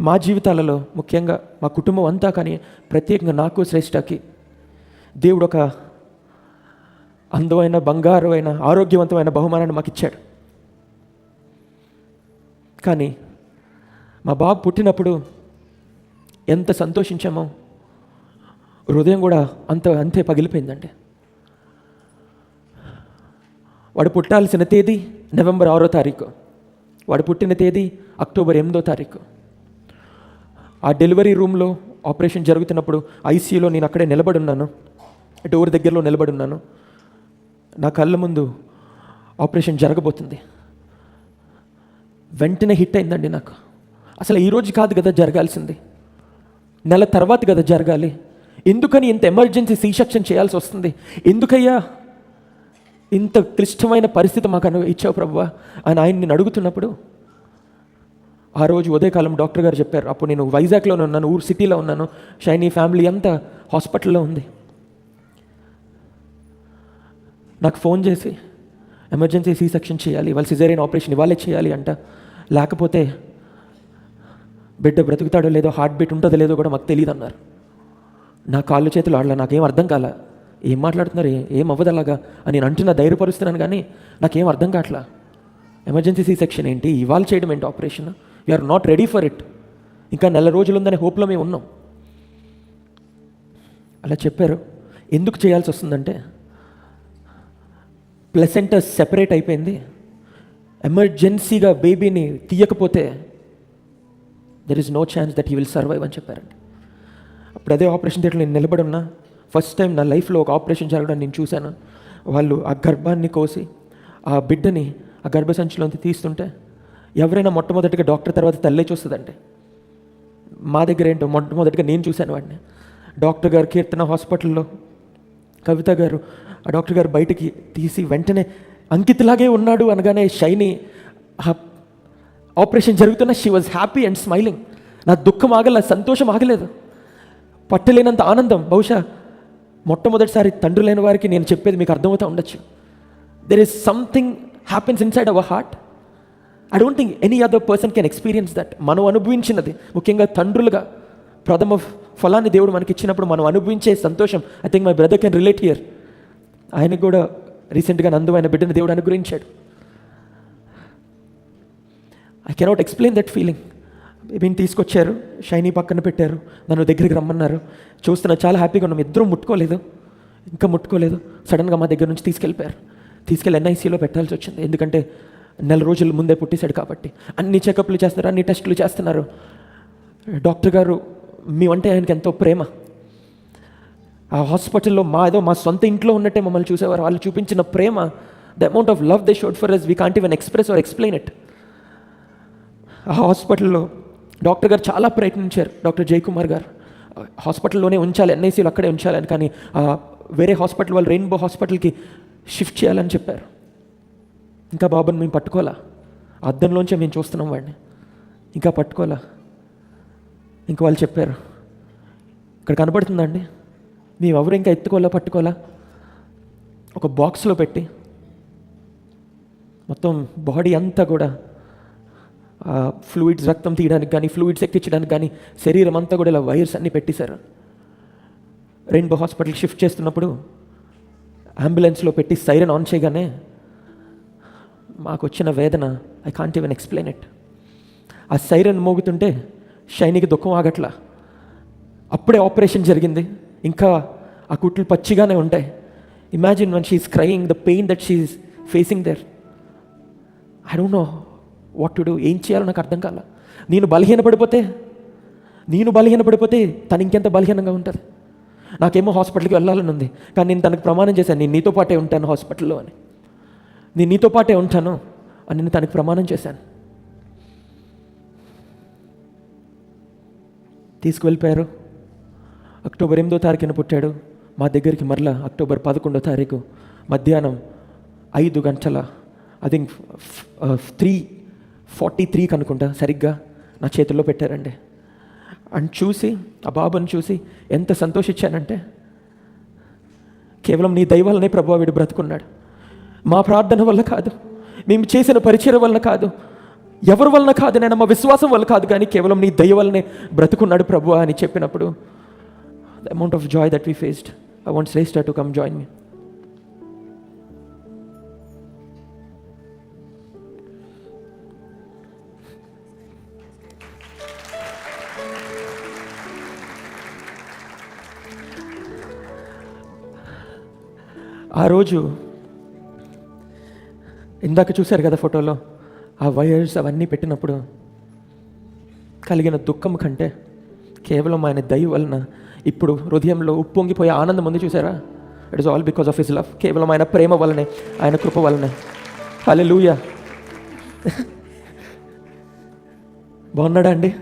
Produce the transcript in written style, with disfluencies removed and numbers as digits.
మా జీవితాలలో ముఖ్యంగా మా కుటుంబం అంతా, కానీ ప్రత్యేకంగా నాకు శ్రేష్ఠకి దేవుడు ఒక అందమైన, బంగారమైన, ఆరోగ్యవంతమైన బహుమానాన్ని మాకు ఇచ్చాడు. కానీ మా బాబు పుట్టినప్పుడు ఎంత సంతోషించామో హృదయం కూడా అంతే పగిలిపోయిందండి. వాడు పుట్టాల్సిన తేదీ నవంబర్ 6వ తారీఖు, వాడు పుట్టిన తేదీ అక్టోబర్ 8వ తారీఖు. ఆ డెలివరీ రూమ్లో ఆపరేషన్ జరుగుతున్నప్పుడు ఐసీయూలో నేను అక్కడే నిలబడి ఉన్నాను, డోర్ దగ్గరలో నిలబడి ఉన్నాను. నా కళ్ళ ముందు ఆపరేషన్ జరగబోతుంది. వెంటనే హిట్ అయిందండి నాకు. అసలు ఈరోజు కాదు కదా జరగాల్సింది, నెల తర్వాత కదా జరగాలి. ఎందుకని ఇంత ఎమర్జెన్సీ సీ-సెక్షన్ చేయాల్సి వస్తుంది? ఎందుకయ్యా ఇంత క్లిష్టమైన పరిస్థితి మాకు ఇచ్చావు ప్రభువా అని నేను అడుగుతున్నప్పుడు, ఆ రోజు ఉదయకాలం డాక్టర్ గారు చెప్పారు. అప్పుడు నేను వైజాగ్లోనే ఉన్నాను, ఊరు సిటీలో ఉన్నాను. షైనీ ఫ్యామిలీ అంతా హాస్పిటల్లో ఉంది. నాకు ఫోన్ చేసి ఎమర్జెన్సీ సీ-సెక్షన్ చేయాలి, వాళ్ళు సిజేరియన్ ఆపరేషన్ ఇవాళే చేయాలి అంట, లేకపోతే బిడ్డ బ్రతుకుతాడో లేదో, హార్ట్ బీట్ ఉంటుందో లేదో కూడా మాకు తెలియదు అన్నారు. నా కాళ్ళు చేతులు ఆడలా, నాకేం అర్థం కాల. ఏం మాట్లాడుతున్నారు, ఏం అవ్వదు అలాగా అని నేను అంటున్నా, ధైర్యపరుస్తున్నాను. కానీ నాకేం అర్థం కావట్లా. ఎమర్జెన్సీ సీ-సెక్షన్ ఏంటి, ఇవాళ చేయడం ఏంటి operation? We're not ready for it. ఇంకా నెల రోజులు ఉందనే హోప్లో మేము ఉన్నాం. అలా చెప్పారు. ఎందుకు చేయాల్సి వస్తుందంటే, ప్లసెంటా సెపరేట్ అయిపోయింది, ఎమర్జెన్సీగా బేబీని తీయకపోతే there is no chance that he will survive అని చెప్పారండి. అప్పుడు అదే ఆపరేషన్ థియేటర్లో నేను నిలబడి ఉన్నా. ఫస్ట్ టైం నా లైఫ్లో ఒక ఆపరేషన్ జరగడం నేను చూశాను. వాళ్ళు ఆ గర్భాన్ని కోసి ఆ బిడ్డని ఆ గర్భసంచిలోంచి తీస్తుంటే, ఎవరైనా మొట్టమొదటిగా డాక్టర్ తర్వాత తల్లే చూస్తుందండి. మా దగ్గర ఏంటో మొట్టమొదటిగా నేను చూశాను వాడిని. డాక్టర్ గారు కీర్తన హాస్పిటల్లో కవిత గారు, ఆ డాక్టర్ గారు బయటికి తీసి వెంటనే అంకిత్లాగే ఉన్నాడు అనగానే షైనీ ఆపరేషన్ జరుగుతున్న she was happy and smiling. నా దుఃఖం ఆగల, సంతోషం ఆగలేదు, పట్టలేనంత ఆనందం. బహుశా మొట్టమొదటిసారి తండ్రి లేని వారికి నేను చెప్పేది మీకు అర్థమవుతూ ఉండొచ్చు. There is something happens inside our heart. I don't think any other person can experience that. మనం అనుభవించినది, ముఖ్యంగా తండ్రులుగా ప్రథమ ఫలాన్ని దేవుడు మనకి ఇచ్చినప్పుడు మనం అనుభవించే సంతోషం, I think my brother can relate here. ఆయనకు కూడా రీసెంట్గా నందువైన బిడ్డను దేవుడు అనుగ్రహించాడు. I cannot explain that feeling. బేబీని తీసుకొచ్చారు, షైనీ పక్కన పెట్టారు, నన్ను దగ్గరికి రమ్మన్నారు. చూస్తున్నా చాలా హ్యాపీగా ఉన్నాం. ఇద్దరం ఇంకా ముట్టుకోలేదు. సడన్గా మా దగ్గర నుంచి తీసుకెళ్ళిపోయారు. తీసుకెళ్ళి ఎన్ఐసీలో పెట్టాల్సి వచ్చింది. ఎందుకంటే నెల రోజుల ముందే పుట్టేశాడు కాబట్టి. అన్ని చెకప్లు చేస్తున్నారు, అన్ని టెస్టులు చేస్తున్నారు. డాక్టర్ గారు మేమంటే ఆయనకి ఎంతో ప్రేమ. ఆ హాస్పిటల్లో మా సొంత ఇంట్లో ఉన్నట్టే మమ్మల్ని చూసేవారు. వాళ్ళు చూపించిన ప్రేమ, the amount of love they showed for us, we can't even express or explain it. ఆ హాస్పిటల్లో డాక్టర్ గారు చాలా ప్రయత్నించారు. డాక్టర్ జయకుమార్ గారు హాస్పిటల్లోనే ఉంచాలి, ఎన్ఐసీలో అక్కడే ఉంచాలని, కానీ వేరే హాస్పిటల్ వాళ్ళు రెయిన్బో హాస్పిటల్కి షిఫ్ట్ చేయాలని చెప్పారు. ఇంకా బాబుని మేము పట్టుకోవాలా, అద్దంలోంచే మేము చూస్తున్నాం వాడిని, ఇంకా పట్టుకోవాలా. ఇంకా వాళ్ళు చెప్పారు, ఇక్కడ కనపడుతుందండి, మేము ఎవరు ఇంకా పట్టుకోవాలా. ఒక బాక్స్లో పెట్టి మొత్తం బాడీ అంతా కూడా ఫ్లూయిడ్స్, రక్తం తీయడానికి కానీ, ఫ్లూయిడ్స్ ఎక్కించడానికి కానీ, శరీరం అంతా కూడా ఇలా వైర్స్ అన్నీ పెట్టేశారు. రెయిన్బో హాస్పిటల్కి షిఫ్ట్ చేస్తున్నప్పుడు అంబులెన్స్లో పెట్టి సైరన్ ఆన్ చేయగానే మాకు వచ్చిన వేదన, I can't even explain it. ఆ సైరన్ మోగుతుంటే షైనీకి దుఃఖం ఆగట్లా. అప్పుడే ఆపరేషన్ జరిగింది, ఇంకా ఆ కుట్లు పచ్చిగానే ఉంటాయి. Imagine one she's crying, the pain that she's facing there. I don't know what to do. ఏం చేయాలో నాకు అర్థం కాల. నేను బలహీనపడిపోతే తను ఇంకెంత బలహీనంగా ఉంటుంది. నాకేమో హాస్పిటల్కి వెళ్ళాలని ఉంది, కానీ నేను తనకు ప్రమాణం చేశాను, నేను నీతో పాటే ఉంటాను హాస్పిటల్లో అని, నేను నీతో పాటే ఉంటాను అని నేను తనకు ప్రమాణం చేశాను. తీసుకువెళ్ళిపోయారు. అక్టోబర్ 8వ తారీఖున పుట్టాడు. మా దగ్గరికి మరలా అక్టోబర్ 11వ తారీఖు మధ్యాహ్నం 5 గంటల, ఐ థింక్ 3:43 అనుకుంటా, సరిగ్గా నా చేతుల్లో పెట్టారండి. అని చూసి, ఆ బాబుని చూసి ఎంత సంతోషించానంటే, కేవలం నీ దయ వల్లనే ప్రభువా వీడు బ్రతుకున్నాడు. మా ప్రార్థన వల్ల కాదు, మేము చేసిన పరిచయం వల్ల కాదు, ఎవరి వలన కాదు, నేను మా విశ్వాసం వల్ల కాదు, కానీ కేవలం నీ దయ వల్లనే బ్రతుకున్నాడు ప్రభు అని చెప్పినప్పుడు the amount of joy that we faced. I want Shreshtha to come join me. ఆ రోజు ఇందాక చూశారు కదా ఫోటోలో, ఆ వైర్స్ అవన్నీ పెట్టినప్పుడు కలిగిన దుఃఖం కంటే కేవలం ఆయన దయ వలన ఇప్పుడు హృదయంలో ఉప్పొంగిపోయే ఆనందం ఉంది చూసారా. It is all because of his love. కేవలం ఆయన ప్రేమ వలనే, ఆయన కృప వలనే. హల్లెలూయా. బాగున్నాడా అండి?